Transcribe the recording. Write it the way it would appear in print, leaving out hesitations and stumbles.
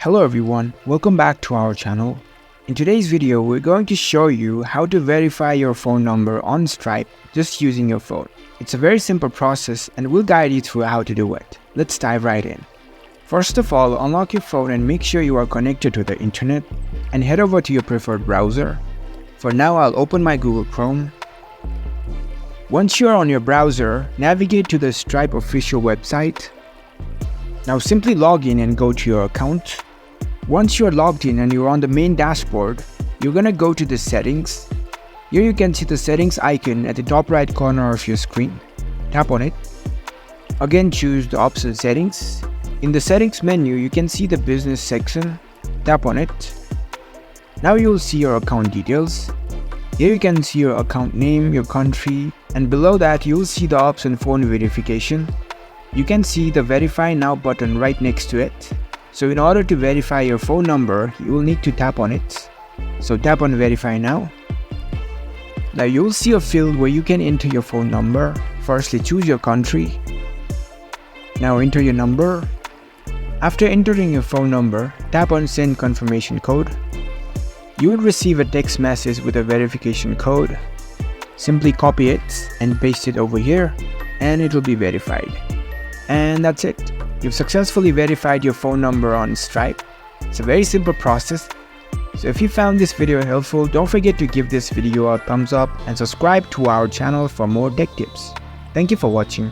Hello everyone, welcome back to our channel. In today's video, we're going to show you how to verify your phone number on Stripe just using your phone. It's a very simple process and we'll guide you through how to do it. Let's dive right in. First of all, unlock your phone and make sure you are connected to the internet and head over to your preferred browser. For now, I'll open my Google Chrome. Once you are on your browser, navigate to the Stripe official website. Now simply log in and go to your account. Once you are logged in and you're on the main dashboard, you're gonna go to the settings. Here you can see the settings icon at the top right corner of your screen. Tap on it. Again, choose the option settings. In the settings menu, you can see the business section. Tap on it. Now you will see your account details. Here you can see your account name, your country, and below that you will see the option phone verification. You can see the verify now button right next to it. So in order to verify your phone number, you will need to tap on it. So tap on verify now. Now you will see a field where you can enter your phone number. Firstly, choose your country. Now enter your number. After entering your phone number, tap on send confirmation code. You will receive a text message with a verification code. Simply copy it and paste it over here and it will be verified. And that's it. You've successfully verified your phone number on Stripe. It's a very simple process. So if you found this video helpful, don't forget to give this video a thumbs up and subscribe to our channel for more tech tips. Thank you for watching.